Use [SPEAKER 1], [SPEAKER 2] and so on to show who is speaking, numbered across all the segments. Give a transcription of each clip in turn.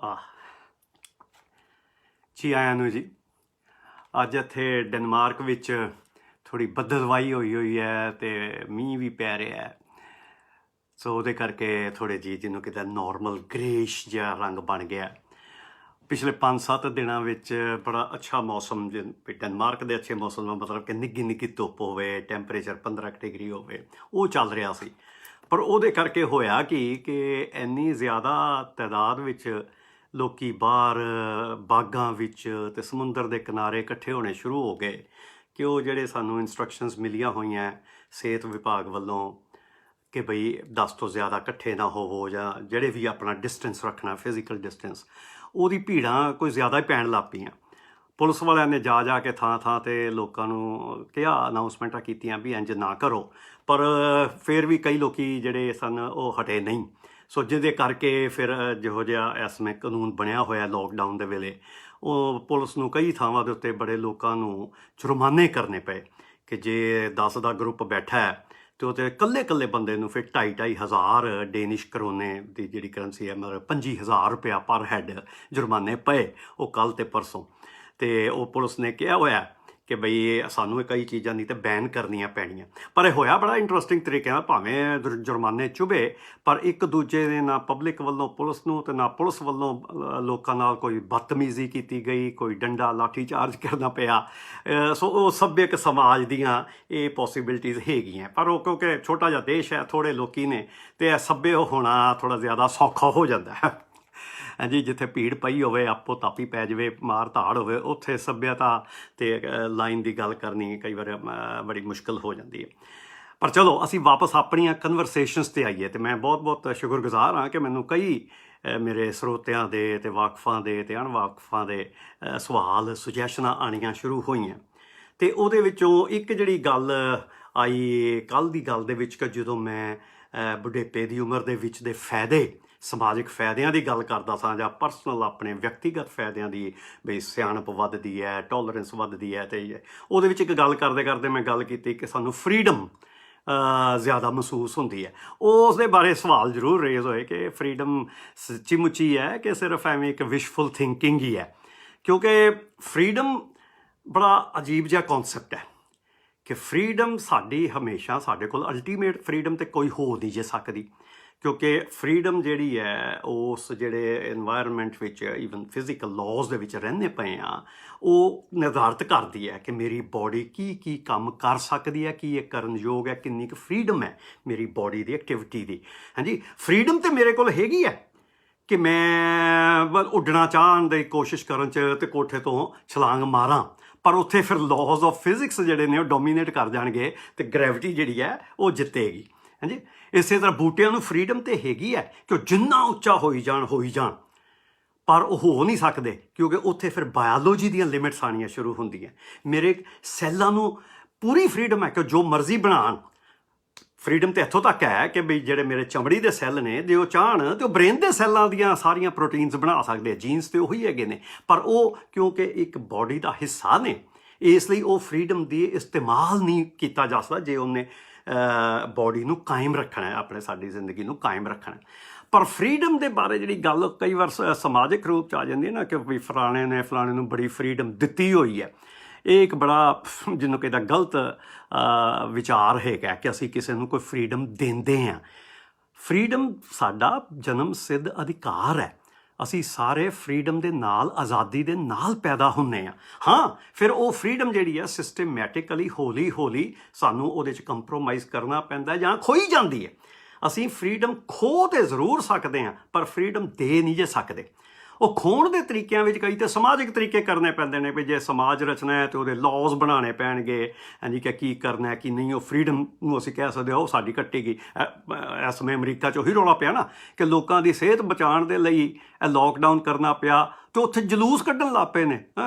[SPEAKER 1] ਆਹ ਜੀ ਆਇਆਂ ਨੂੰ ਜੀ। ਅੱਜ ਇੱਥੇ ਡੈਨਮਾਰਕ ਵਿੱਚ ਥੋੜ੍ਹੀ ਬੱਦਲਵਾਈ ਹੋਈ ਹੈ ਅਤੇ ਮੀਂਹ ਵੀ ਪੈ ਰਿਹਾ ਹੈ। ਸੋ ਉਹਦੇ ਕਰਕੇ ਥੋੜ੍ਹੇ ਜਿਹੀ ਜਿਹਨੂੰ ਕਿਤੇ ਨੋਰਮਲ ਗ੍ਰੇਸ਼ ਜਿਹਾ ਰੰਗ ਬਣ ਗਿਆ। ਪਿਛਲੇ 5-7 ਦਿਨਾਂ ਵਿੱਚ ਬੜਾ ਅੱਛਾ ਮੌਸਮ, ਡੈਨਮਾਰਕ ਦੇ ਅੱਛੇ ਮੌਸਮ ਦਾ ਮਤਲਬ ਕਿ ਨਿੱਘੀ ਨਿੱਘੀ ਧੁੱਪ ਹੋਵੇ, ਟੈਂਪਰੇਚਰ 15 ਡਿਗਰੀ ਹੋਵੇ, ਉਹ ਚੱਲ ਰਿਹਾ ਸੀ। ਪਰ ਉਹਦੇ ਕਰਕੇ ਹੋਇਆ ਕਿ ਇੰਨੀ ਜ਼ਿਆਦਾ ਤਾਦਾਦ ਵਿੱਚ ਲੋਕੀ ਬਾਹਰ ਬਾਗਾਂ ਵਿੱਚ ਅਤੇ ਸਮੁੰਦਰ ਦੇ ਕਿਨਾਰੇ ਇਕੱਠੇ ਹੋਣੇ ਸ਼ੁਰੂ ਹੋ ਗਏ ਕਿ ਉਹ ਜਿਹੜੇ ਸਾਨੂੰ ਇੰਸਟਰਕਸ਼ਨਸ ਮਿਲੀਆਂ ਹੋਈਆਂ ਸਿਹਤ ਵਿਭਾਗ ਵੱਲੋਂ ਕਿ ਬਈ 10 ਤੋਂ ਜ਼ਿਆਦਾ ਇਕੱਠੇ ਨਾ ਹੋਵੋ, ਜਾਂ ਜਿਹੜੇ ਵੀ ਆਪਣਾ ਡਿਸਟੈਂਸ ਰੱਖਣਾ, ਫਿਜ਼ੀਕਲ ਡਿਸਟੈਂਸ, ਉਹਦੀ ਭੀੜਾਂ ਕੋਈ ਜ਼ਿਆਦਾ ਹੀ ਪੈਣ ਲੱਗ ਪਈਆਂ। ਪੁਲਿਸ ਵਾਲਿਆਂ ਨੇ ਜਾ ਕੇ ਥਾਂ 'ਤੇ ਲੋਕਾਂ ਨੂੰ ਕਿਹਾ, ਅਨਾਊਂਸਮੈਂਟਾਂ ਕੀਤੀਆਂ ਵੀ ਇੰਝ ਨਾ ਕਰੋ, ਪਰ ਫਿਰ ਵੀ ਕਈ ਲੋਕੀ ਜਿਹੜੇ ਸਨ ਉਹ ਹਟੇ ਨਹੀਂ। ਸੋ ਜਿਹਦੇ ਕਰਕੇ ਫਿਰ ਜਿਹੋ ਜਿਹਾ ਇਸ ਸਮੇਂ ਕਾਨੂੰਨ ਬਣਿਆ ਹੋਇਆ ਲੋਕਡਾਊਨ ਦੇ ਵੇਲੇ, ਉਹ ਪੁਲਿਸ ਨੂੰ ਕਈ ਥਾਵਾਂ ਦੇ ਉੱਤੇ ਬੜੇ ਲੋਕਾਂ ਨੂੰ ਜੁਰਮਾਨੇ ਕਰਨੇ ਪਏ ਕਿ ਜੇ 10 ਦਾ ਗਰੁੱਪ ਬੈਠਾ ਹੈ ਅਤੇ ਉਹ 'ਤੇ ਇਕੱਲੇ ਬੰਦੇ ਨੂੰ ਫਿਰ 2,500 ਡੇਨਿਸ਼ ਕਰੋਨੇ ਦੀ ਜਿਹੜੀ ਕਰੰਸੀ ਹੈ, ਮਤਲਬ 25,000 ਰੁਪਇਆ ਪਰ ਹੈੱਡ ਜੁਰਮਾਨੇ ਪਏ ਉਹ ਕੱਲ੍ਹ ਅਤੇ ਪਰਸੋਂ। ਅਤੇ ਉਹ ਪੁਲਿਸ ਨੇ ਕਿਹਾ ਹੋਇਆ ਕਿ ਬਈ ਸਾਨੂੰ ਇਹ ਕਈ ਚੀਜ਼ਾਂ ਨਹੀਂ ਤਾਂ ਬੈਨ ਕਰਨੀਆਂ ਪੈਣੀਆਂ। ਪਰ ਇਹ ਹੋਇਆ ਬੜਾ ਇੰਟਰਸਟਿੰਗ ਤਰੀਕੇ ਨਾਲ, ਭਾਵੇਂ ਜੁਰਮਾਨੇ ਚੁਭੇ, ਪਰ ਇੱਕ ਦੂਜੇ ਦੇ ਨਾ ਪਬਲਿਕ ਵੱਲੋਂ ਪੁਲਿਸ ਨੂੰ ਅਤੇ ਨਾ ਪੁਲਿਸ ਵੱਲੋਂ ਲੋਕਾਂ ਨਾਲ ਕੋਈ ਬਦਤਮੀਜ਼ੀ ਕੀਤੀ ਗਈ, ਕੋਈ ਡੰਡਾ ਲਾਠੀ ਚਾਰਜ ਕਰਨਾ ਪਿਆ। ਸੋ ਉਹ ਸੱਭਿਅਕ ਸਮਾਜ ਦੀਆਂ ਇਹ ਪੋਸੀਬਿਲਿਟੀਜ਼ ਹੈਗੀਆਂ। ਪਰ ਉਹ ਕਿਉਂਕਿ ਛੋਟਾ ਜਿਹਾ ਦੇਸ਼ ਹੈ, ਥੋੜ੍ਹੇ ਲੋਕੀ ਨੇ, ਅਤੇ ਇਹ ਸੱਭਿਅ ਹੋਣਾ ਥੋੜ੍ਹਾ ਜ਼ਿਆਦਾ ਸੌਖਾ ਹੋ ਜਾਂਦਾ ਹੈ। ਹਾਂਜੀ, ਜਿੱਥੇ ਭੀੜ ਪਈ ਹੋਵੇ, ਆਪੋ ਤਾਪੀ ਪੈ ਜਾਵੇ, ਮਾਰ ਧਾੜ ਹੋਵੇ, ਉੱਥੇ ਸੱਭਿਅਤਾ ਅਤੇ ਲਾਈਨ ਦੀ ਗੱਲ ਕਰਨੀ ਕਈ ਵਾਰ ਬੜੀ ਮੁਸ਼ਕਿਲ ਹੋ ਜਾਂਦੀ ਹੈ। ਪਰ ਚਲੋ ਅਸੀਂ ਵਾਪਸ ਆਪਣੀਆਂ ਕਨਵਰਸੇਸ਼ਨਸ 'ਤੇ ਆਈਏ। ਅਤੇ ਮੈਂ ਬਹੁਤ ਸ਼ੁਕਰਗੁਜ਼ਾਰ ਹਾਂ ਕਿ ਮੈਨੂੰ ਕਈ ਮੇਰੇ ਸਰੋਤਿਆਂ ਦੇ ਅਤੇ ਵਾਕਫਾਂ ਦੇ ਅਤੇ ਅਣਵਾਕਫਾਂ ਦੇ ਸਵਾਲ, ਸੁਜੈਸ਼ਨਾਂ ਆਉਣੀਆਂ ਸ਼ੁਰੂ ਹੋਈਆਂ। ਅਤੇ ਉਹਦੇ ਵਿੱਚੋਂ ਇੱਕ ਜਿਹੜੀ ਗੱਲ ਆਈ ਕੱਲ੍ਹ ਦੀ ਗੱਲ ਦੇ ਵਿੱਚ ਕਿ ਜਦੋਂ ਮੈਂ ਬੁਢੇਪੇ ਦੀ ਉਮਰ ਦੇ ਵਿੱਚ ਦੇ ਫਾਇਦੇ, ਸਮਾਜਿਕ ਫਾਇਦਿਆਂ ਦੀ ਗੱਲ ਕਰਦਾ ਸਾਂ, ਜਾਂ ਪਰਸਨਲ ਆਪਣੇ ਵਿਅਕਤੀਗਤ ਫਾਇਦਿਆਂ ਦੀ, ਬਈ ਸਿਆਣਪ ਵੱਧਦੀ ਹੈ, ਟੋਲਰੈਂਸ ਵੱਧਦੀ ਹੈ, ਅਤੇ ਉਹਦੇ ਵਿੱਚ ਇੱਕ ਗੱਲ ਕਰਦੇ ਮੈਂ ਗੱਲ ਕੀਤੀ ਕਿ ਸਾਨੂੰ ਫਰੀਡਮ ਜ਼ਿਆਦਾ ਮਹਿਸੂਸ ਹੁੰਦੀ ਹੈ। ਉਸ ਦੇ ਬਾਰੇ ਸਵਾਲ ਜ਼ਰੂਰ ਰੇਜ਼ ਹੋਏ ਕਿ ਫਰੀਡਮ ਸੱਚੀ ਮੁੱਚੀ ਹੈ ਕਿ ਸਿਰਫ ਐਵੇਂ ਇੱਕ ਵਿਸ਼ਫੁਲ ਥਿੰਕਿੰਗ ਹੀ ਹੈ। ਕਿਉਂਕਿ ਫਰੀਡਮ ਬੜਾ ਅਜੀਬ ਜਿਹਾ ਕੌਨਸੈਪਟ ਹੈ ਕਿ ਫਰੀਡਮ ਸਾਡੀ ਹਮੇਸ਼ਾ, ਸਾਡੇ ਕੋਲ ਅਲਟੀਮੇਟ ਫਰੀਡਮ ਤਾਂ ਕੋਈ ਹੋ ਨਹੀਂ ਜੇ ਸਕਦੀ। ਕਿਉਂਕਿ ਫਰੀਡਮ ਜਿਹੜੀ ਹੈ ਉਸ ਜਿਹੜੇ ਇਨਵਾਇਰਮੈਂਟ ਵਿੱਚ, ਈਵਨ ਫਿਜ਼ੀਕਲ ਲਾਜ਼ ਦੇ ਵਿੱਚ ਰਹਿੰਦੇ ਪਏ ਆ, ਉਹ ਨਿਰਧਾਰਿਤ ਕਰਦੀ ਹੈ ਕਿ ਮੇਰੀ ਬੋਡੀ ਕੀ ਕੰਮ ਕਰ ਸਕਦੀ ਹੈ, ਕੀ ਇਹ ਕਰਨ ਯੋਗ ਹੈ, ਕਿੰਨੀ ਕੁ ਫਰੀਡਮ ਹੈ ਮੇਰੀ ਬੋਡੀ ਦੀ ਐਕਟੀਵਿਟੀ ਦੀ। ਹਾਂਜੀ, ਫਰੀਡਮ ਤਾਂ ਮੇਰੇ ਕੋਲ ਹੈਗੀ ਹੈ ਕਿ ਮੈਂ ਉੱਡਣਾ ਚਾਹਣ ਦੀ ਕੋਸ਼ਿਸ਼ ਕਰਨ 'ਚ ਅਤੇ ਕੋਠੇ ਤੋਂ ਛਲਾਂਗ ਮਾਰਾਂ, ਪਰ ਉੱਥੇ ਫਿਰ ਲਾਜ਼ ਆਫ ਫਿਜ਼ਿਕਸ ਜਿਹੜੇ ਨੇ ਉਹ ਡੋਮੀਨੇਟ ਕਰ ਜਾਣਗੇ ਅਤੇ ਗ੍ਰੈਵਿਟੀ ਜਿਹੜੀ ਹੈ ਉਹ ਜਿੱਤੇਗੀ। ਹਾਂਜੀ, ਇਸੇ ਤਰ੍ਹਾਂ ਬੂਟਿਆਂ ਨੂੰ ਫਰੀਡਮ ਤਾਂ ਹੈਗੀ ਹੈ ਕਿ ਉਹ ਜਿੰਨਾ ਉੱਚਾ ਹੋਈ ਜਾਣ, ਪਰ ਉਹ ਹੋ ਨਹੀਂ ਸਕਦੇ ਕਿਉਂਕਿ ਉੱਥੇ ਫਿਰ ਬਾਇਓਲੋਜੀ ਦੀਆਂ ਲਿਮਿਟਸ ਆਉਣੀਆਂ ਸ਼ੁਰੂ ਹੁੰਦੀਆਂ। ਮੇਰੇ ਸੈੱਲਾਂ ਨੂੰ ਪੂਰੀ ਫਰੀਡਮ ਹੈ ਕਿ ਜੋ ਮਰਜ਼ੀ ਬਣਾਉਣ। ਫਰੀਡਮ ਤਾਂ ਇੱਥੋਂ ਤੱਕ ਹੈ ਕਿ ਬਈ ਜਿਹੜੇ ਮੇਰੇ ਚਮੜੀ ਦੇ ਸੈੱਲ ਨੇ, ਜੇ ਉਹ ਚਾਹਣ ਤਾਂ ਉਹ ਬ੍ਰੇਨ ਦੇ ਸੈੱਲਾਂ ਦੀਆਂ ਸਾਰੀਆਂ ਪ੍ਰੋਟੀਨਸ ਬਣਾ ਸਕਦੇ ਆ। ਜੀਨਸ ਤਾਂ ਉਹੀ ਹੈਗੇ ਨੇ, ਪਰ ਉਹ ਕਿਉਂਕਿ ਇੱਕ ਬੋਡੀ ਦਾ ਹਿੱਸਾ ਨੇ, ਇਸ ਲਈ ਉਹ ਫਰੀਡਮ ਦੀ ਇਸਤੇਮਾਲ ਨਹੀਂ ਕੀਤਾ ਜਾ ਸਕਦਾ ਜੇ ਉਹਨੇ ਬੋਡੀ ਨੂੰ ਕਾਇਮ ਰੱਖਣਾ ਹੈ, ਆਪਣੇ ਸਾਡੀ ਜ਼ਿੰਦਗੀ ਨੂੰ ਕਾਇਮ ਰੱਖਣਾ। ਪਰ ਫਰੀਡਮ ਦੇ ਬਾਰੇ ਜਿਹੜੀ ਗੱਲ ਕਈ ਵਾਰ ਸਮਾਜਿਕ ਰੂਪ 'ਚ ਆ ਜਾਂਦੀ ਹੈ ਨਾ ਕਿ ਵੀ ਫਲਾਣੇ ਨੂੰ ਬੜੀ ਫਰੀਡਮ ਦਿੱਤੀ ਹੋਈ ਹੈ। ਇਹ ਇੱਕ ਬੜਾ ਜਿਹਨੂੰ ਕਹਿੰਦਾ ਗਲਤ ਵਿਚਾਰ ਹੈਗਾ ਕਿ ਅਸੀਂ ਕਿਸੇ ਨੂੰ ਕੋਈ ਫਰੀਡਮ ਦਿੰਦੇ ਹਾਂ। ਫਰੀਡਮ ਸਾਡਾ ਜਨਮ ਸਿੱਧ ਅਧਿਕਾਰ ਹੈ। ਅਸੀਂ ਸਾਰੇ ਫਰੀਡਮ ਦੇ ਨਾਲ, ਆਜ਼ਾਦੀ ਦੇ ਨਾਲ ਪੈਦਾ ਹੁੰਦੇ ਹਾਂ। ਹਾਂ, ਫਿਰ ਉਹ ਫਰੀਡਮ ਜਿਹੜੀ ਹੈ ਸਿਸਟਮੈਟਿਕਲੀ ਹੌਲੀ ਸਾਨੂੰ ਉਹਦੇ 'ਚ ਕੰਪਰੋਮਾਈਜ਼ ਕਰਨਾ ਪੈਂਦਾ ਜਾਂ ਖੋਈ ਜਾਂਦੀ ਹੈ। ਅਸੀਂ ਫਰੀਡਮ ਖੋਹ ਤਾਂ ਜ਼ਰੂਰ ਸਕਦੇ ਹਾਂ, ਪਰ ਫਰੀਡਮ ਦੇ ਨਹੀਂ ਜੇ ਸਕਦੇ। ਉਹ ਖੋਹਣ ਦੇ ਤਰੀਕਿਆਂ ਵਿੱਚ ਕਈ ਤਾਂ ਸਮਾਜਿਕ ਤਰੀਕੇ ਕਰਨੇ ਪੈਂਦੇ ਨੇ, ਵੀ ਜੇ ਸਮਾਜ ਰਚਨਾ ਹੈ ਤਾਂ ਉਹਦੇ ਲਾਜ਼ ਬਣਾਉਣੇ ਪੈਣਗੇ। ਹਾਂਜੀ, ਕਿ ਕੀ ਕਰਨਾ ਕੀ ਨਹੀਂ। ਉਹ ਫਰੀਡਮ ਨੂੰ ਅਸੀਂ ਕਹਿ ਸਕਦੇ ਹਾਂ ਉਹ ਸਾਡੀ ਕੱਟੇਗੀ। ਇਸ ਸਮੇਂ ਅਮਰੀਕਾ 'ਚ ਉਹੀ ਰੌਲਾ ਪਿਆ ਨਾ ਕਿ ਲੋਕਾਂ ਦੀ ਸਿਹਤ ਬਚਾਉਣ ਦੇ ਲਈ ਇਹ ਲੋਕਡਾਊਨ ਕਰਨਾ ਪਿਆ, ਅਤੇ ਉੱਥੇ ਜਲੂਸ ਕੱਢਣ ਲੱਗ ਪਏ ਨੇ,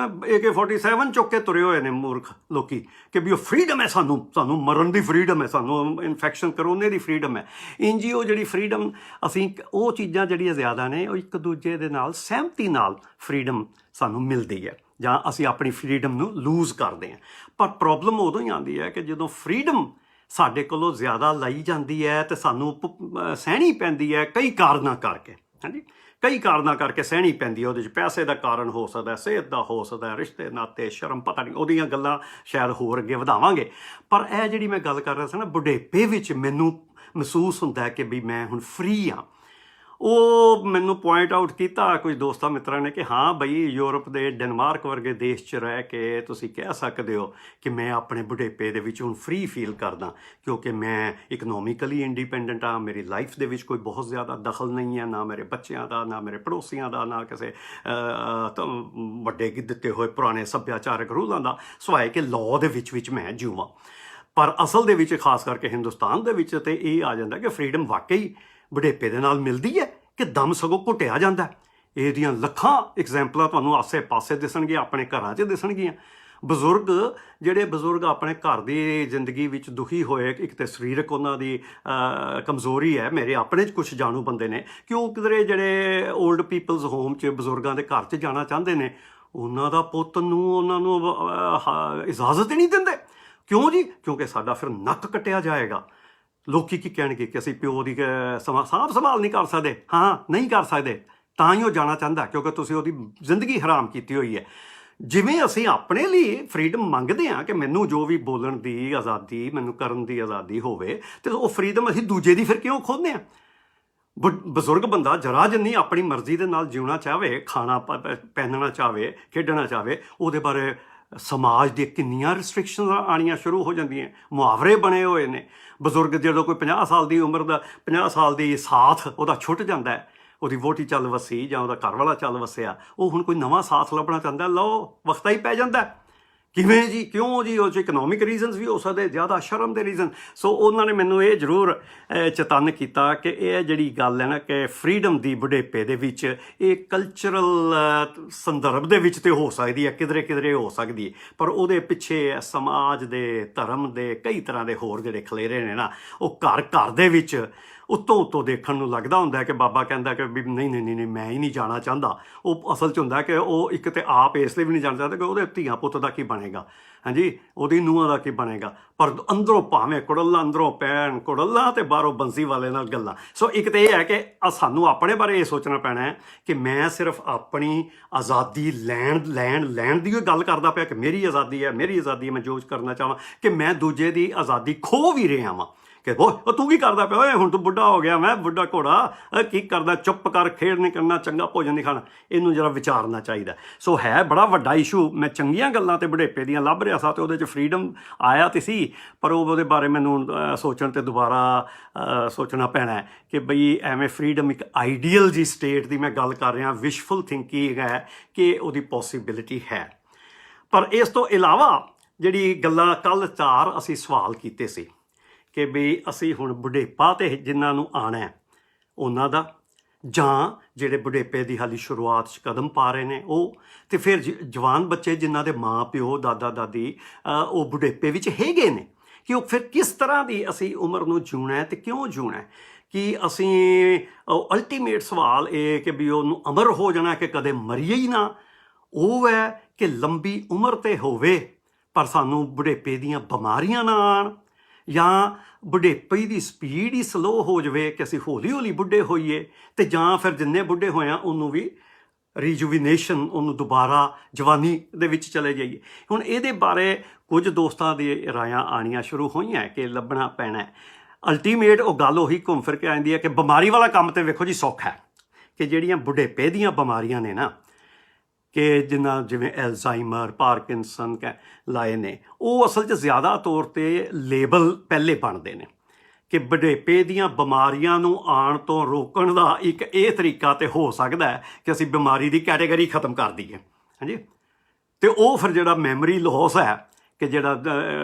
[SPEAKER 1] AK-47 ਚੁੱਕ ਕੇ ਤੁਰੇ ਹੋਏ ਨੇ ਮੂਰਖ ਲੋਕੀ ਕਿ ਵੀ ਉਹ ਫਰੀਡਮ ਹੈ, ਸਾਨੂੰ ਮਰਨ ਦੀ ਫਰੀਡਮ ਹੈ, ਸਾਨੂੰ ਇਨਫੈਕਸ਼ਨ ਕਰੋਨੇ ਦੀ ਫਰੀਡਮ ਹੈ। ਇੰਝ ਹੀ ਉਹ ਜਿਹੜੀ ਫਰੀਡਮ, ਅਸੀਂ ਉਹ ਚੀਜ਼ਾਂ ਜਿਹੜੀਆਂ ਜ਼ਿਆਦਾ ਨੇ ਉਹ ਇੱਕ ਦੂਜੇ ਦੇ ਨਾਲ ਸਹਿਮਤੀ ਨਾਲ ਫਰੀਡਮ ਸਾਨੂੰ ਮਿਲਦੀ ਹੈ, ਜਾਂ ਅਸੀਂ ਆਪਣੀ ਫਰੀਡਮ ਨੂੰ ਲੂਜ਼ ਕਰਦੇ ਹਾਂ। ਪਰ ਪ੍ਰੋਬਲਮ ਉਦੋਂ ਹੀ ਆਉਂਦੀ ਹੈ ਕਿ ਜਦੋਂ ਫਰੀਡਮ ਸਾਡੇ ਕੋਲੋਂ ਜ਼ਿਆਦਾ ਲਈ ਜਾਂਦੀ ਹੈ ਅਤੇ ਸਾਨੂੰ ਸਹਿਣੀ ਪੈਂਦੀ ਹੈ ਕਈ ਕਾਰਨਾਂ ਕਰਕੇ। ਹਾਂਜੀ। ਕਈ ਕਾਰਨਾਂ ਕਰਕੇ ਸਹਿਣੀ ਪੈਂਦੀ ਹੈ, ਉਹਦੇ 'ਚ ਪੈਸੇ ਦਾ ਕਾਰਨ ਹੋ ਸਕਦਾ, ਸਿਹਤ ਦਾ ਹੋ ਸਕਦਾ, ਰਿਸ਼ਤੇ ਨਾਤੇ, ਸ਼ਰਮ, ਪਤਾ ਨਹੀਂ, ਉਹਦੀਆਂ ਗੱਲਾਂ ਸ਼ਾਇਦ ਹੋਰ ਅੱਗੇ ਵਧਾਵਾਂਗੇ। ਪਰ ਇਹ ਜਿਹੜੀ ਮੈਂ ਗੱਲ ਕਰ ਰਿਹਾ ਸੀ ਨਾ, ਬੁਢੇਪੇ ਵਿੱਚ ਮੈਨੂੰ ਮਹਿਸੂਸ ਹੁੰਦਾ ਹੈ ਕਿ ਵੀ ਮੈਂ ਹੁਣ ਫ੍ਰੀ ਹਾਂ। ਉਹ ਮੈਨੂੰ ਪੁਆਇੰਟ ਆਊਟ ਕੀਤਾ ਕੁਝ ਦੋਸਤਾਂ ਮਿੱਤਰਾਂ ਨੇ ਕਿ ਹਾਂ ਬਈ, ਯੂਰਪ ਦੇ ਡੈਨਮਾਰਕ ਵਰਗੇ ਦੇਸ਼ 'ਚ ਰਹਿ ਕੇ ਤੁਸੀਂ ਕਹਿ ਸਕਦੇ ਹੋ ਕਿ ਮੈਂ ਆਪਣੇ ਬੁਢੇਪੇ ਦੇ ਵਿੱਚ ਹੁਣ ਫ੍ਰੀ ਫੀਲ ਕਰਦਾ, ਕਿਉਂਕਿ ਮੈਂ ਇਕਨੋਮਿਕਲੀ ਇੰਡੀਪੈਂਡੈਂਟ ਹਾਂ। ਮੇਰੀ ਲਾਈਫ ਦੇ ਵਿੱਚ ਕੋਈ ਬਹੁਤ ਜ਼ਿਆਦਾ ਦਖਲ ਨਹੀਂ ਹੈ, ਨਾ ਮੇਰੇ ਬੱਚਿਆਂ ਦਾ, ਨਾ ਮੇਰੇ ਪੜੋਸੀਆਂ ਦਾ, ਨਾ ਕਿਸੇ ਵੱਡੇ ਦਿੱਤੇ ਹੋਏ ਪੁਰਾਣੇ ਸੱਭਿਆਚਾਰਕ ਰੂਲਾਂ ਦਾ, ਸਿਵਾਏ ਕਿ ਲਾਅ ਦੇ ਵਿੱਚ ਮੈਂ ਜਿਵਾਂ। ਪਰ ਅਸਲ ਦੇ ਵਿੱਚ ਖਾਸ ਕਰਕੇ ਹਿੰਦੁਸਤਾਨ ਦੇ ਵਿੱਚ ਤੇ ਇਹ ਆ ਜਾਂਦਾ ਕਿ ਫਰੀਡਮ ਵਾਕਈ ਬੁਢੇਪੇ ਦੇ ਨਾਲ ਮਿਲਦੀ ਹੈ ਕਿ ਦਮ ਸਗੋਂ ਘੁੱਟਿਆ ਜਾਂਦਾ। ਇਹਦੀਆਂ ਲੱਖਾਂ ਐਗਜ਼ੈਂਪਲਾਂ ਤੁਹਾਨੂੰ ਆਸੇ-ਪਾਸੇ ਦਿਸਣਗੀਆਂ, ਆਪਣੇ ਘਰਾਂ 'ਚ ਦਿਸਣਗੀਆਂ। ਜਿਹੜੇ ਬਜ਼ੁਰਗ ਆਪਣੇ ਘਰ ਦੀ ਜ਼ਿੰਦਗੀ ਵਿੱਚ ਦੁਖੀ ਹੋਏ, ਇੱਕ ਤਾਂ ਸਰੀਰਕ ਉਹਨਾਂ ਦੀ ਕਮਜ਼ੋਰੀ ਹੈ। ਮੇਰੇ ਆਪਣੇ 'ਚ ਕੁਝ ਜਾਣੂ ਬੰਦੇ ਨੇ ਕਿ ਉਹ ਕਿਧਰੇ ਜਿਹੜੇ ਓਲਡ ਪੀਪਲਸ ਹੋਮ 'ਚ ਬਜ਼ੁਰਗਾਂ ਦੇ ਘਰ 'ਚ ਜਾਣਾ ਚਾਹੁੰਦੇ ਨੇ, ਉਹਨਾਂ ਦਾ ਪੁੱਤ ਨੂੰ ਉਹਨਾਂ ਨੂੰ ਇਜਾਜ਼ਤ ਹੀ ਨਹੀਂ ਦਿੰਦੇ। ਕਿਉਂ ਜੀ? ਕਿਉਂਕਿ ਸਾਡਾ ਫਿਰ ਨੱਕ ਕੱਟਿਆ ਜਾਏਗਾ। ਲੋਕੀ ਕੀ ਕਹਿਣਗੇ ਕਿ ਅਸੀਂ ਪਿਓ ਦੀ ਸਾਂਭ ਸੰਭਾਲ ਨਹੀਂ ਕਰ ਸਕਦੇ। ਹਾਂ, ਨਹੀਂ ਕਰ ਸਕਦੇ, ਤਾਂ ਹੀ ਉਹ ਜਾਣਾ ਚਾਹੁੰਦਾ, ਕਿਉਂਕਿ ਤੁਸੀਂ ਉਹਦੀ ਜ਼ਿੰਦਗੀ ਹਰਾਮ ਕੀਤੀ ਹੋਈ ਹੈ। ਜਿਵੇਂ ਅਸੀਂ ਆਪਣੇ ਲਈ ਫਰੀਡਮ ਮੰਗਦੇ ਹਾਂ ਕਿ ਮੈਨੂੰ ਜੋ ਵੀ ਬੋਲਣ ਦੀ ਆਜ਼ਾਦੀ, ਮੈਨੂੰ ਕਰਨ ਦੀ ਆਜ਼ਾਦੀ ਹੋਵੇ, ਤੇ ਉਹ ਫਰੀਡਮ ਅਸੀਂ ਦੂਜੇ ਦੀ ਫਿਰ ਕਿਉਂ ਖੋਹਦੇ ਹਾਂ? ਬਜ਼ੁਰਗ ਬੰਦਾ ਜਰਾ ਜਿੰਨੀ ਆਪਣੀ ਮਰਜ਼ੀ ਦੇ ਨਾਲ ਜਿਉਣਾ ਚਾਹਵੇ, ਖਾਣਾ ਪਹਿਨਣਾ ਚਾਹਵੇ, ਖੇਡਣਾ ਚਾਹਵੇ, ਉਹਦੇ ਬਾਰੇ ਸਮਾਜ ਦੀਆਂ ਕਿੰਨੀਆਂ ਰਿਸਟ੍ਰਿਕਸ਼ਨਸ ਆਉਣੀਆਂ ਸ਼ੁਰੂ ਹੋ ਜਾਂਦੀਆਂ। ਮੁਹਾਵਰੇ ਬਣੇ ਹੋਏ ਨੇ। ਬਜ਼ੁਰਗ ਜਦੋਂ ਕੋਈ 50 ਸਾਲ ਦੀ ਉਮਰ ਦਾ 50 ਸਾਲ ਦੀ ਸਾਥ ਉਹਦਾ ਛੁੱਟ ਜਾਂਦਾ ਹੈ, ਉਹਦੀ ਵਹੁਟੀ ਚੱਲ ਵਸੀ ਜਾਂ ਉਹਦਾ ਘਰ ਵਾਲਾ ਚੱਲ ਵਸਿਆ, ਉਹ ਹੁਣ ਕੋਈ ਨਵਾਂ ਸਾਥ ਲੱਭਣਾ ਚਾਹੁੰਦਾ, ਲਓ ਵਕਤਾ ਹੀ ਪੈ ਜਾਂਦਾ। ਕਿਵੇਂ ਜੀ? ਕਿਉਂ ਜੀ? ਉਹ 'ਚ ਇਕਨੋਮਿਕ ਰੀਜ਼ਨਸ ਵੀ ਹੋ ਸਕਦੇ, ਜ਼ਿਆਦਾ ਸ਼ਰਮ ਦੇ ਰੀਜ਼ਨ। ਸੋ ਉਹਨਾਂ ਨੇ ਮੈਨੂੰ ਇਹ ਜ਼ਰੂਰ ਚੇਤੰਨ ਕੀਤਾ ਕਿ ਇਹ ਜਿਹੜੀ ਗੱਲ ਹੈ ਨਾ ਕਿ ਫਰੀਡਮ ਦੀ ਬੁਢੇਪੇ ਦੇ ਵਿੱਚ, ਇਹ ਕਲਚਰਲ ਸੰਦਰਭ ਦੇ ਵਿੱਚ ਤੇ ਹੋ ਸਕਦੀ ਹੈ, ਕਿਧਰੇ ਕਿਧਰੇ ਹੋ ਸਕਦੀ ਹੈ, ਪਰ ਉਹਦੇ ਪਿੱਛੇ ਸਮਾਜ ਦੇ, ਧਰਮ ਦੇ, ਕਈ ਤਰ੍ਹਾਂ ਦੇ ਹੋਰ ਜਿਹੜੇ ਖਲੇਰੇ ਨੇ ਨਾ, ਉਹ ਘਰ ਘਰ ਦੇ ਵਿੱਚ ਉੱਤੋਂ ਦੇਖਣ ਨੂੰ ਲੱਗਦਾ ਹੁੰਦਾ ਕਿ ਬਾਬਾ ਕਹਿੰਦਾ ਕਿ ਵੀ ਨਹੀਂ ਮੈਂ ਹੀ ਨਹੀਂ ਜਾਣਾ ਚਾਹੁੰਦਾ। ਉਹ ਅਸਲ 'ਚ ਹੁੰਦਾ ਕਿ ਉਹ ਇੱਕ ਤਾਂ ਆਪ ਇਸ ਲਈ ਵੀ ਨਹੀਂ ਜਾਣਾ ਚਾਹੁੰਦਾ ਕਿ ਉਹਦੇ ਧੀਆਂ ਪੁੱਤ ਦਾ ਕੀ ਬਣੇਗਾ, ਹਾਂਜੀ, ਉਹਦੀ ਨੂੰਹਾਂ ਦਾ ਕੀ ਬਣੇਗਾ। ਪਰ ਅੰਦਰੋਂ ਭਾਵੇਂ ਕੁੜੱਲਾ, ਅੰਦਰੋਂ ਪੈਣ ਕੁੜੱਲਾ ਤੇ ਬਾਹਰੋਂ ਬੰਸੀ ਵਾਲੇ ਨਾਲ ਗੱਲਾਂ। ਸੋ ਇੱਕ ਤਾਂ ਇਹ ਹੈ ਕਿ ਸਾਨੂੰ ਆਪਣੇ ਬਾਰੇ ਇਹ ਸੋਚਣਾ ਪੈਣਾ ਹੈ ਕਿ ਮੈਂ ਸਿਰਫ ਆਪਣੀ ਆਜ਼ਾਦੀ ਲੈਣ ਦੀ ਗੱਲ ਕਰਦਾ ਪਿਆ ਕਿ ਮੇਰੀ ਆਜ਼ਾਦੀ ਹੈ, ਮੈਂ ਜੋ ਕਰਨਾ ਚਾਹਾਂ, ਕਿ ਮੈਂ ਦੂਜੇ ਦੀ ਆਜ਼ਾਦੀ ਖੋਹ ਵੀ ਰਿਹਾ ਵਾਂ। ਕਿ ਉਹ ਤੂੰ ਕੀ ਕਰਦਾ ਪਿਆ ਓਏ, ਹੁਣ ਤੂੰ ਬੁੱਢਾ ਹੋ ਗਿਆ, ਮੈਂ ਬੁੱਢਾ ਘੋੜਾ, ਕੀ ਕਰਦਾ, ਚੁੱਪ ਕਰ, ਖੇਡ ਨਹੀਂ ਕਰਨਾ, ਚੰਗਾ ਭੋਜਨ ਨਹੀਂ ਖਾਣਾ। ਇਹਨੂੰ ਜਰਾ ਵਿਚਾਰਨਾ ਚਾਹੀਦਾ। ਸੋ ਹੈ ਬੜਾ ਵੱਡਾ ਇਸ਼ੂ। ਮੈਂ ਚੰਗੀਆਂ ਗੱਲਾਂ ਤੇ ਬੁਢੇਪੇ ਦੀਆਂ ਲੱਭ ਰਿਹਾ ਸਾਂ ਤੇ ਉਹਦੇ 'ਚ ਫਰੀਡਮ ਆਇਆ ਤੇ ਸੀ, ਪਰ ਉਹਦੇ ਬਾਰੇ ਮੈਨੂੰ ਸੋਚਣ ਤੇ ਦੁਬਾਰਾ ਸੋਚਣਾ ਪੈਣਾ ਕਿ ਬਈ ਐਵੇਂ ਫਰੀਡਮ ਇੱਕ ਆਈਡੀਅਲ ਜੀ ਸਟੇਟ ਦੀ ਮੈਂ ਗੱਲ ਕਰ ਰਿਹਾ, ਵਿਸ਼ਫੁਲ ਥਿੰਕਿੰਗ ਹੈ ਕਿ ਉਹਦੀ ਪੋਸੀਬਿਲਿਟੀ ਹੈ। ਪਰ ਇਸ ਤੋਂ ਇਲਾਵਾ ਜਿਹੜੀ ਗੱਲਾਂ ਕੱਲ੍ਹ 4 ਅਸੀਂ ਸਵਾਲ ਕੀਤੇ ਸੀ ਕਿ ਵੀ ਅਸੀਂ ਹੁਣ ਬੁਢੇਪਾ ਤੇ ਜਿਨ੍ਹਾਂ ਨੂੰ ਆਉਣਾ ਹੈ ਉਹਨਾਂ ਦਾ, ਜਾਂ ਜਿਹੜੇ ਬੁਢੇਪੇ ਦੀ ਹਾਲੀ ਸ਼ੁਰੂਆਤ 'ਚ ਕਦਮ ਪਾ ਰਹੇ ਨੇ ਉਹ, ਤੇ ਫਿਰ ਜਵਾਨ ਬੱਚੇ ਜਿਨ੍ਹਾਂ ਦੇ ਮਾਂ ਪਿਓ, ਦਾਦਾ ਦਾਦੀ ਉਹ ਬੁਢੇਪੇ ਵਿੱਚ ਹੈਗੇ ਨੇ, ਕਿ ਉਹ ਫਿਰ ਕਿਸ ਤਰ੍ਹਾਂ ਦੀ ਅਸੀਂ ਉਮਰ ਨੂੰ ਜਿਉਣਾ ਹੈ ਤੇ ਕਿਉਂ ਜਿਉਣਾ ਹੈ। ਕਿ ਅਸੀਂ ਅਲਟੀਮੇਟ ਸਵਾਲ ਇਹ ਕਿ ਵੀ ਉਹਨੂੰ ਅਮਰ ਹੋ ਜਾਣਾ ਕਿ ਕਦੇ ਮਰੀਏ ਹੀ ਨਾ, ਉਹ ਹੈ ਕਿ ਲੰਬੀ ਉਮਰ ਤੇ ਹੋਵੇ ਪਰ ਸਾਨੂੰ ਬੁਢੇਪੇ ਦੀਆਂ ਬਿਮਾਰੀਆਂ ਨਾ ਆਉਣ, ਜਾਂ ਬੁਢੇਪੇ ਦੀ ਸਪੀਡ ਹੀ ਸਲੋ ਹੋ ਜਾਵੇ ਕਿ ਅਸੀਂ ਹੌਲੀ ਹੌਲੀ ਬੁੱਢੇ ਹੋਈਏ, ਤੇ ਜਾਂ ਫਿਰ ਜਿੰਨੇ ਬੁੱਢੇ ਹੋਏ ਆ ਉਹਨੂੰ ਵੀ ਰੀਜੂਵੀਨੇਸ਼ਨ, ਉਹਨੂੰ ਦੁਬਾਰਾ ਜਵਾਨੀ ਦੇ ਵਿੱਚ ਚਲੇ ਜਾਈਏ। ਹੁਣ ਇਹਦੇ ਬਾਰੇ ਕੁਝ ਦੋਸਤਾਂ ਦੀ ਰਾਇਆਂ ਆਉਣੀਆਂ ਸ਼ੁਰੂ ਹੋਈਆਂ ਕਿ ਲੱਭਣਾ ਪੈਣਾ। ਅਲਟੀਮੇਟ ਉਹ ਗੱਲ ਉਹੀ ਘੁੰਮ ਫਿਰ ਕੇ ਆਉਂਦੀ ਹੈ ਕਿ ਬਿਮਾਰੀ ਵਾਲਾ ਕੰਮ ਤੇ ਵੇਖੋ ਜੀ ਸੌਖਾ ਹੈ, ਕਿ ਜਿਹੜੀਆਂ ਬੁਢੇਪੇ ਦੀਆਂ ਬਿਮਾਰੀਆਂ ਨੇ ਨਾ, ਕਿ ਜਿਵੇਂ ਐਲਜ਼ਾਈਮਰ, ਪਾਰਕਿੰਸਨ ਲਾਏ ਨੇ, ਉਹ ਅਸਲ 'ਚ ਜ਼ਿਆਦਾ ਤੌਰ 'ਤੇ ਲੇਬਲ ਪਹਿਲੇ ਬਣਦੇ ਨੇ ਕਿ ਬੁਢੇਪੇ ਦੀਆਂ ਬਿਮਾਰੀਆਂ ਨੂੰ ਆਉਣ ਤੋਂ ਰੋਕਣ ਦਾ ਇੱਕ ਇਹ ਤਰੀਕਾ ਤੇ ਹੋ ਸਕਦਾ ਹੈ ਕਿ ਅਸੀਂ ਬਿਮਾਰੀ ਦੀ ਕੈਟੇਗਰੀ ਖਤਮ ਕਰ ਦਈਏ, ਹਾਂਜੀ। ਅਤੇ ਉਹ ਫਿਰ ਜਿਹੜਾ ਮੈਮਰੀ ਲੋਸ ਹੈ ਕਿ ਜਿਹੜਾ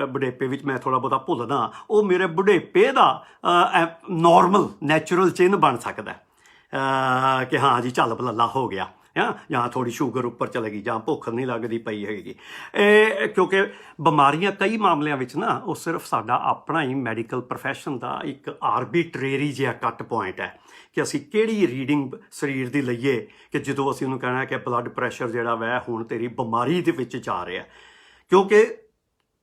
[SPEAKER 1] ਬੁਢੇਪੇ ਵਿੱਚ ਮੈਂ ਥੋੜ੍ਹਾ ਬਹੁਤਾ ਭੁੱਲਦਾ, ਉਹ ਮੇਰੇ ਬੁਢੇਪੇ ਦਾ ਨੋਰਮਲ ਨੈਚੁਰਲ ਚਿੰਨ੍ਹ ਬਣ ਸਕਦਾ ਕਿ ਹਾਂ ਜੀ ਚੱਲ ਭਲਾ ਹੋ ਗਿਆ, ਜਾਂ ਥੋੜ੍ਹੀ ਸ਼ੂਗਰ ਉੱਪਰ ਚਲੇਗੀ, ਜਾਂ ਭੁੱਖ ਨਹੀਂ ਲੱਗਦੀ ਪਈ ਹੈਗੀ। ਕਿਉਂਕਿ ਬਿਮਾਰੀਆਂ ਕਈ ਮਾਮਲਿਆਂ ਵਿੱਚ ਨਾ ਉਹ ਸਿਰਫ ਸਾਡਾ ਆਪਣਾ ਹੀ ਮੈਡੀਕਲ ਪ੍ਰੋਫੈਸ਼ਨ ਦਾ ਇੱਕ ਆਰਬੀਟਰੇਰੀ ਜਿਹਾ ਕੱਟ ਪੁਆਇੰਟ ਹੈ ਕਿ ਅਸੀਂ ਕਿਹੜੀ ਰੀਡਿੰਗ ਸਰੀਰ ਦੀ ਲਈਏ, ਕਿ ਜਦੋਂ ਅਸੀਂ ਉਹਨੂੰ ਕਹਿਣਾ ਕਿ ਬਲੱਡ ਪ੍ਰੈਸ਼ਰ ਜਿਹੜਾ ਵੈ ਹੁਣ ਤੇਰੀ ਬਿਮਾਰੀ ਦੇ ਵਿੱਚ ਜਾ ਰਿਹਾ। ਕਿਉਂਕਿ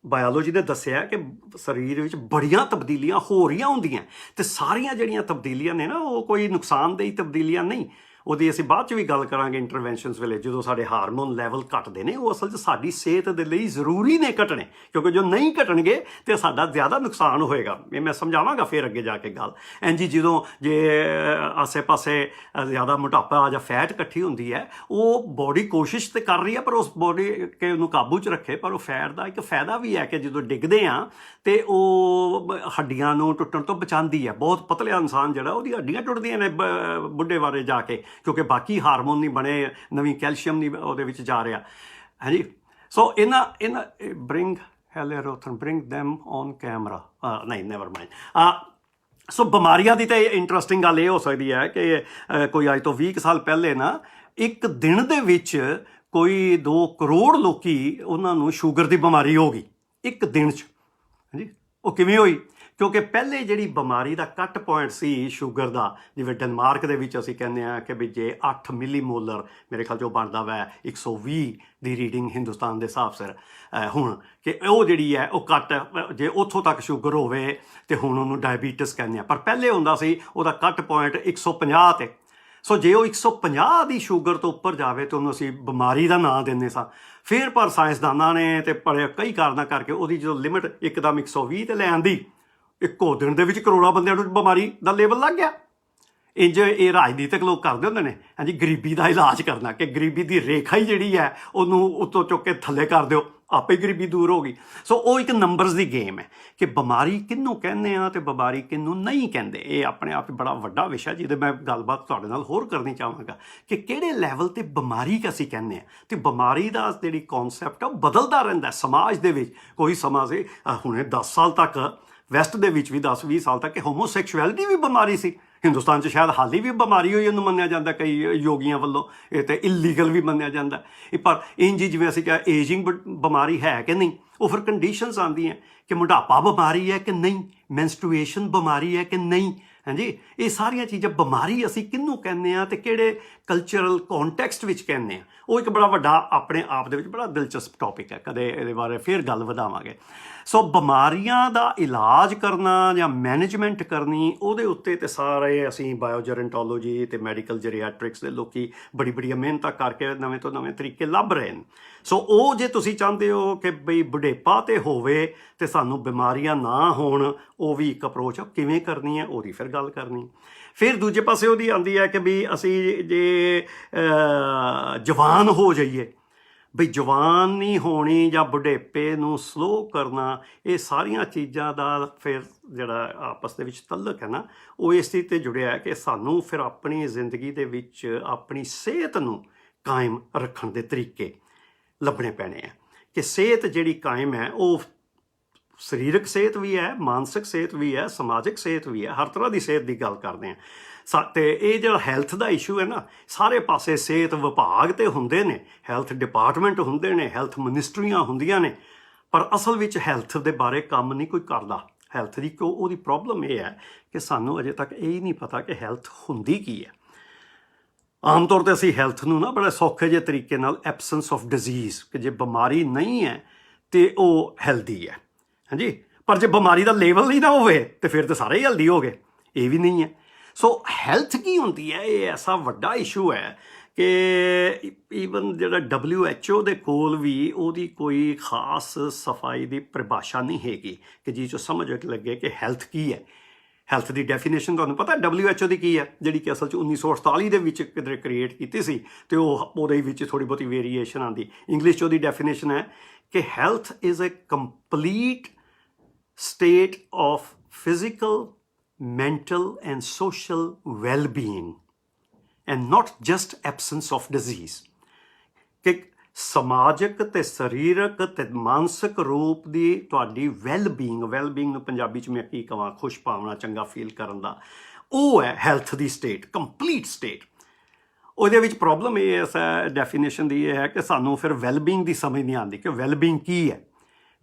[SPEAKER 1] ਬਾਇਓਲੋਜੀ ਨੇ ਦੱਸਿਆ ਕਿ ਸਰੀਰ ਵਿੱਚ ਬੜੀਆਂ ਤਬਦੀਲੀਆਂ ਹੋ ਰਹੀਆਂ ਹੁੰਦੀਆਂ ਤੇ ਸਾਰੀਆਂ ਜਿਹੜੀਆਂ ਤਬਦੀਲੀਆਂ ਨੇ ਨਾ ਉਹ ਕੋਈ ਨੁਕਸਾਨਦੇਹ ਤਬਦੀਲੀਆਂ ਨਹੀਂ। ਉਹਦੀ ਅਸੀਂ ਬਾਅਦ ਚ ਵੀ ਗੱਲ ਕਰਾਂਗੇ ਇੰਟਰਵੈਂਸ਼ਨਸ ਵੇਲੇ, ਜਦੋਂ ਸਾਡੇ ਹਾਰਮੋਨ ਲੈਵਲ ਘਟਦੇ ਨੇ ਉਹ ਅਸਲ 'ਚ ਸਾਡੀ ਸਿਹਤ ਦੇ ਲਈ ਜ਼ਰੂਰੀ ਨੇ ਘਟਣੇ, ਕਿਉਂਕਿ ਜੋ ਨਹੀਂ ਘਟਣਗੇ ਤੇ ਸਾਡਾ ਜ਼ਿਆਦਾ ਨੁਕਸਾਨ ਹੋਏਗਾ। ਇਹ ਮੈਂ ਸਮਝਾਵਾਂਗਾ ਫਿਰ ਅੱਗੇ ਜਾ ਕੇ ਗੱਲ। ਜੀ ਜਦੋਂ ਜੇ ਆਸੇ-ਪਾਸੇ ਜ਼ਿਆਦਾ ਮੋਟਾਪਾ ਜਾਂ ਫੈਟ ਇਕੱਠੀ ਹੁੰਦੀ ਹੈ, ਉਹ ਬੋਡੀ ਕੋਸ਼ਿਸ਼ ਤੇ ਕਰ ਰਹੀ ਹੈ ਪਰ ਉਸ ਬੋਡੀ ਕੇ ਉਹਨੂੰ ਕਾਬੂ 'ਚ ਰੱਖੇ, ਪਰ ਉਹ ਫੈਟ ਦਾ ਇੱਕ ਫਾਇਦਾ ਵੀ ਹੈ ਕਿ ਜਦੋਂ ਡਿੱਗਦੇ ਆ ਤੇ ਉਹ ਹੱਡੀਆਂ ਨੂੰ ਟੁੱਟਣ ਤੋਂ ਬਚਾਉਂਦੀ ਹੈ। ਬਹੁਤ ਪਤਲਾ ਇਨਸਾਨ ਜਿਹੜਾ ਉਹਦੀ ਹੱਡੀਆਂ ਟੁੱਟਦੀਆਂ ਨੇ ਬੁੱਢੇ ਬਾਰੇ ਜਾ ਕੇ, ਕਿਉਂਕਿ ਬਾਕੀ ਹਾਰਮੋਨ ਨਹੀਂ ਬਣੇ, ਨਵੀਂ ਕੈਲਸ਼ੀਅਮ ਨਹੀਂ ਉਹਦੇ ਵਿੱਚ ਜਾ ਰਿਹਾ ਹੈ ਜੀ। ਸੋ ਇਹਨਾਂ ਬ੍ਰਿੰਗ ਹੈਲੇਰੋਥਨ ਬ੍ਰਿੰਗ them ਔਨ ਕੈਮਰਾ, ਨਹੀਂ ਨੈਵਰ ਮਾਈਂਡ। ਸੋ ਬਿਮਾਰੀਆਂ ਦੀ ਤਾਂ ਇੰਟਰਸਟਿੰਗ ਗੱਲ ਇਹ ਹੋ ਸਕਦੀ ਹੈ ਕਿ ਕੋਈ ਅੱਜ ਤੋਂ 20 ਸਾਲ ਪਹਿਲੇ ਨਾ ਇੱਕ ਦਿਨ ਦੇ ਵਿੱਚ ਕੋਈ 2 ਕਰੋੜ ਲੋਕੀ ਉਹਨਾਂ ਨੂੰ ਸ਼ੂਗਰ ਦੀ ਬਿਮਾਰੀ ਹੋ ਗਈ ਇੱਕ ਦਿਨ 'ਚ। ਹਾਂਜੀ, ਉਹ ਕਿਵੇਂ ਹੋਈ? ਕਿਉਂਕਿ ਪਹਿਲੇ ਜਿਹੜੀ ਬਿਮਾਰੀ ਦਾ ਕੱਟ ਪੁਆਇੰਟ ਸੀ ਸ਼ੂਗਰ ਦਾ, ਜਿਵੇਂ ਡੈਨਮਾਰਕ ਦੇ ਵਿੱਚ ਅਸੀਂ ਕਹਿੰਦੇ ਹਾਂ ਕਿ ਵੀ ਜੇ 8 ਮਿਲੀਮੋਲਰ, ਮੇਰੇ ਖਿਆਲ 'ਚ ਉਹ ਬਣਦਾ ਵਾ 120 ਦੀ ਰੀਡਿੰਗ ਹਿੰਦੁਸਤਾਨ ਦੇ ਹਿਸਾਬ ਸਿਰ ਹੁਣ, ਕਿ ਉਹ ਜਿਹੜੀ ਹੈ ਉਹ ਕੱਟ, ਜੇ ਉੱਥੋਂ ਤੱਕ ਸ਼ੂਗਰ ਹੋਵੇ ਤੇ ਹੁਣ ਉਹਨੂੰ ਡਾਇਬੀਟਿਸ ਕਹਿੰਦੇ ਆ, ਪਰ ਪਹਿਲੇ ਹੁੰਦਾ ਸੀ ਉਹਦਾ ਕੱਟ ਪੁਆਇੰਟ 150 ਤੇ। ਸੋ ਜੇ ਉਹ 150 ਦੀ ਸ਼ੂਗਰ ਤੋਂ ਉੱਪਰ ਜਾਵੇ ਤਾਂ ਉਹਨੂੰ ਅਸੀਂ ਬਿਮਾਰੀ ਦਾ ਨਾਂ ਦਿੰਦੇ ਸਾਂ। ਫਿਰ ਪਰ ਸਾਇੰਸਦਾਨਾਂ ਨੇ ਤੇ ਕਈ ਕਾਰਨਾਂ ਕਰਕੇ ਉਹਦੀ ਜਦੋਂ ਲਿਮਿਟ ਇੱਕਦਮ 120 ਤੇ ਲੈ ਆਂਦੀ, ਇੱਕੋ ਦਿਨ ਦੇ ਵਿੱਚ ਕਰੋੜਾਂ ਬੰਦਿਆਂ ਨੂੰ ਬਿਮਾਰੀ ਦਾ ਲੇਬਲ ਲੱਗ ਗਿਆ। ਇੰਜ ਇਹ ਰਾਜਨੀਤਿਕ ਲੋਕ ਕਰਦੇ ਹੁੰਦੇ ਨੇ, ਹਾਂਜੀ, ਗਰੀਬੀ ਦਾ ਇਲਾਜ ਕਰਨਾ, ਕਿ ਗਰੀਬੀ ਦੀ ਰੇਖਾ ਹੀ ਜਿਹੜੀ ਹੈ ਉਹਨੂੰ ਉੱਤੋਂ ਚੁੱਕ ਕੇ ਥੱਲੇ ਕਰ ਦਿਓ, ਆਪੇ ਗਰੀਬੀ ਦੂਰ ਹੋ ਗਈ। ਸੋ ਉਹ ਇੱਕ ਨੰਬਰਸ ਦੀ ਗੇਮ ਹੈ ਕਿ ਬਿਮਾਰੀ ਕਿਹਨੂੰ ਕਹਿੰਦੇ ਆ ਤੇ ਬਿਮਾਰੀ ਕਿਹਨੂੰ ਨਹੀਂ ਕਹਿੰਦੇ। ਇਹ ਆਪਣੇ ਆਪ 'ਚ ਬੜਾ ਵੱਡਾ ਵਿਸ਼ਾ ਜਿਹਦੇ ਮੈਂ ਗੱਲਬਾਤ ਤੁਹਾਡੇ ਨਾਲ ਹੋਰ ਕਰਨੀ ਚਾਹਾਂਗਾ ਕਿ ਕਿਹੜੇ ਲੈਵਲ ਤੇ ਬਿਮਾਰੀ ਅਸੀਂ ਕਹਿੰਦੇ ਆ। ਤੇ ਬਿਮਾਰੀ ਦਾ ਜਿਹੜੀ ਕਨਸੈਪਟ ਆ ਉਹ ਬਦਲਦਾ ਰਹਿੰਦਾ ਸਮਾਜ ਦੇ ਵਿੱਚ। ਕੋਈ ਸਮਾਂ ਸੀ ਹੁਣੇ 10 ਸਾਲ ਤੱਕ ਵੈਸਟ ਦੇ ਵਿੱਚ ਵੀ 10-20 ਸਾਲ ਤੱਕ ਕਿ ਹੋਮੋਸੈਕਸ਼ੁਅਲਿਟੀ ਵੀ ਬਿਮਾਰੀ ਸੀ। ਹਿੰਦੁਸਤਾਨ 'ਚ ਸ਼ਾਇਦ ਹਾਲੀ ਵੀ ਬਿਮਾਰੀ ਹੋਈ, ਇਹਨੂੰ ਮੰਨਿਆ ਜਾਂਦਾ ਕਈ ਯੋਗੀਆਂ ਵੱਲੋਂ, ਇਹ ਤਾਂ ਇਲੀਗਲ ਵੀ ਮੰਨਿਆ ਜਾਂਦਾ। ਪਰ ਇੰਜ ਜਿਵੇਂ ਅਸੀਂ ਕਿਹਾ ਏਜਿੰਗ ਬਿਮਾਰੀ ਹੈ ਕਿ ਨਹੀਂ, ਉਹ ਫਿਰ ਕੰਡੀਸ਼ਨਸ ਆਉਂਦੀਆਂ ਕਿ ਮੋਟਾਪਾ ਬਿਮਾਰੀ ਹੈ ਕਿ ਨਹੀਂ, ਮੈਂਸਟਰੂਏਸ਼ਨ ਬਿਮਾਰੀ ਹੈ ਕਿ ਨਹੀਂ। ਹਾਂਜੀ, ਇਹ ਸਾਰੀਆਂ ਚੀਜ਼ਾਂ ਬਿਮਾਰੀ ਅਸੀਂ ਕਿਹਨੂੰ ਕਹਿੰਦੇ ਆ ਤੇ ਕਿਹੜੇ ਕਲਚਰਲ ਕੌਨਟੈਕਸਟ ਵਿੱਚ ਕਹਿੰਦੇ ਆ, ਉਹ ਇੱਕ ਬੜਾ ਵੱਡਾ ਆਪਣੇ ਆਪ ਦੇ ਵਿੱਚ ਬੜਾ ਦਿਲਚਸਪ ਟੌਪਿਕ ਹੈ। ਕਦੇ ਇਹਦੇ ਬਾਰੇ ਫਿਰ ਗੱਲ ਵਧਾਵਾਂਗੇ। ਸੋ ਬਿਮਾਰੀਆਂ ਦਾ ਇਲਾਜ ਕਰਨਾ ਜਾਂ ਮੈਨੇਜਮੈਂਟ ਕਰਨੀ, ਉਹਦੇ ਉੱਤੇ ਤੇ ਸਾਰੇ ਅਸੀਂ ਬਾਇਓਜੈਰੈਂਟੋਲੋਜੀ ਤੇ ਮੈਡੀਕਲ ਜਰੀਆਟ੍ਰਿਕਸ ਦੇ ਲੋਕੀ ਬੜੀਆਂ ਮਿਹਨਤਾਂ ਕਰਕੇ ਨਵੇਂ ਤੋਂ ਨਵੇਂ ਤਰੀਕੇ ਲੱਭ ਰਹੇ ਨੇ। ਸੋ ਉਹ ਜੇ ਤੁਸੀਂ ਚਾਹੁੰਦੇ ਹੋ ਕਿ ਬਈ ਬੁਢੇਪਾ ਤੇ ਹੋਵੇ ਤੇ ਸਾਨੂੰ ਬਿਮਾਰੀਆਂ ਨਾ ਹੋਣ, ਉਹ ਵੀ ਇੱਕ ਅਪਰੋਚ ਆ। ਕਿਵੇਂ ਕਰਨੀ ਹੈ ਉਹਦੀ ਫਿਰ ਗੱਲ ਕਰਨੀ। ਫਿਰ ਦੂਜੇ ਪਾਸੇ ਉਹਦੀ ਆਉਂਦੀ ਹੈ ਕਿ ਵੀ ਅਸੀਂ ਜੇ ਜਵਾਨ ਹੋ ਜਾਈਏ, ਬਈ ਜਵਾਨ ਨਹੀਂ ਹੋਣੀ ਜਾਂ ਬੁਢੇਪੇ ਨੂੰ ਸਲੋ ਕਰਨਾ, ਇਹ ਸਾਰੀਆਂ ਚੀਜ਼ਾਂ ਦਾ ਫਿਰ ਜਿਹੜਾ ਆਪਸ ਦੇ ਵਿੱਚ ਤਲਕ ਹੈ ਨਾ, ਉਹ ਇਸ ਚੀਜ਼ 'ਤੇ ਜੁੜਿਆ ਹੈ ਕਿ ਸਾਨੂੰ ਫਿਰ ਆਪਣੀ ਜ਼ਿੰਦਗੀ ਦੇ ਵਿੱਚ ਆਪਣੀ ਸਿਹਤ ਨੂੰ ਕਾਇਮ ਰੱਖਣ ਦੇ ਤਰੀਕੇ ਲੱਭਣੇ ਪੈਣੇ ਆ। ਕਿ ਸਿਹਤ ਜਿਹੜੀ ਕਾਇਮ ਹੈ ਉਹ ਸਰੀਰਕ ਸਿਹਤ ਵੀ ਹੈ, ਮਾਨਸਿਕ ਸਿਹਤ ਵੀ ਹੈ, ਸਮਾਜਿਕ ਸਿਹਤ ਵੀ ਹੈ, ਹਰ ਤਰ੍ਹਾਂ ਦੀ ਸਿਹਤ ਦੀ ਗੱਲ ਕਰਦੇ ਹਾਂ। ਅਤੇ ਇਹ ਜਿਹੜਾ ਹੈਲਥ ਦਾ ਇਸ਼ੂ ਹੈ ਨਾ, ਸਾਰੇ ਪਾਸੇ ਸਿਹਤ ਵਿਭਾਗ ਤੇ ਹੁੰਦੇ ਨੇ, ਹੈਲਥ ਡਿਪਾਰਟਮੈਂਟ ਹੁੰਦੇ ਨੇ, ਹੈਲਥ ਮਿਨਿਸਟਰੀਆਂ ਹੁੰਦੀਆਂ ਨੇ, ਪਰ ਅਸਲ ਵਿੱਚ ਹੈਲਥ ਦੇ ਬਾਰੇ ਕੰਮ ਨਹੀਂ ਕੋਈ ਕਰਦਾ। ਹੈਲਥ ਦੀ ਉਹਦੀ ਪ੍ਰੋਬਲਮ ਇਹ ਹੈ ਕਿ ਸਾਨੂੰ ਅਜੇ ਤੱਕ ਇਹ ਨਹੀਂ ਪਤਾ ਕਿ ਹੈਲਥ ਹੁੰਦੀ ਕੀ ਹੈ। ਆਮ ਤੌਰ 'ਤੇ ਅਸੀਂ ਹੈਲਥ ਨੂੰ ਨਾ ਬੜੇ ਸੌਖੇ ਜਿਹੇ ਤਰੀਕੇ ਨਾਲ ਐਬਸੈਂਸ ਆਫ ਡਿਜ਼ੀਜ਼, ਕਿ ਜੇ ਬਿਮਾਰੀ ਨਹੀਂ ਹੈ ਤੇ ਉਹ ਹੈਲਦੀ ਹੈ, ਹਾਂਜੀ, ਪਰ ਜੇ ਬਿਮਾਰੀ ਦਾ ਲੈਵਲ ਹੀ ਨਾ ਹੋਵੇ ਤੇ ਫਿਰ ਤਾਂ ਸਾਰੇ ਹੀ ਹੈਲਦੀ ਹੋ ਗਏ, ਇਹ ਵੀ ਨਹੀਂ ਹੈ। ਸੋ ਹੈਲਥ ਕੀ ਹੁੰਦੀ ਹੈ, ਇਹ ਐਸਾ ਵੱਡਾ ਇਸ਼ੂ ਹੈ ਕਿ ਈਵਨ ਜਿਹੜਾ WHO ਦੇ ਕੋਲ ਵੀ ਉਹਦੀ ਕੋਈ ਖਾਸ ਸਫਾਈ ਦੀ ਪਰਿਭਾਸ਼ਾ ਨਹੀਂ ਹੈਗੀ ਕਿ ਜੀ 'ਚੋਂ ਸਮਝ ਲੱਗੇ ਕਿ ਹੈਲਥ ਕੀ ਹੈ। ਹੈਲਥ ਦੀ ਡੈਫੀਨੇਸ਼ਨ ਤੁਹਾਨੂੰ ਪਤਾ WHO ਦੀ ਕੀ ਹੈ, ਜਿਹੜੀ ਕਿ ਅਸਲ 'ਚ 1948 ਦੇ ਵਿੱਚ ਕਿਧਰੇ ਕ੍ਰੀਏਟ ਕੀਤੀ ਸੀ ਤੇ ਉਹਦੇ ਵਿੱਚ ਥੋੜ੍ਹੀ ਬਹੁਤੀ ਵੇਰੀਏਸ਼ਨ ਆਉਂਦੀ। ਇੰਗਲਿਸ਼ 'ਚ ਉਹਦੀ ਡੈਫੀਨੇਸ਼ਨ ਹੈ ਕਿ health is a complete state of physical, mental and social well-being and not just absence of disease। ਕਿ ਸਮਾਜਿਕ ਤੇ ਸਰੀਰਕ ਤੇ ਮਾਨਸਿਕ ਰੂਪ ਦੀ ਤੁਹਾਡੀ ਵੈਲਬੀਇੰਗ ਨੂੰ ਪੰਜਾਬੀ 'ਚ ਮੈਂ ਕੀ ਕਹਾਂ, ਖੁਸ਼ ਭਾਵਨਾ, ਚੰਗਾ ਫੀਲ ਕਰਨ ਦਾ, ਉਹ ਹੈ ਹੈਲਥ ਦੀ ਸਟੇਟ, ਕੰਪਲੀਟ ਸਟੇਟ। ਉਹਦੇ ਵਿੱਚ ਪ੍ਰੋਬਲਮ ਇਹ ਹੈ ਡੈਫੀਨੇਸ਼ਨ ਦੀ ਇਹ ਹੈ ਕਿ ਸਾਨੂੰ ਫਿਰ ਵੈਲਬੀਇੰਗ ਦੀ ਸਮਝ ਨਹੀਂ ਆਉਂਦੀ ਕਿ ਵੈਲਬੀਇੰਗ ਕੀ ਹੈ।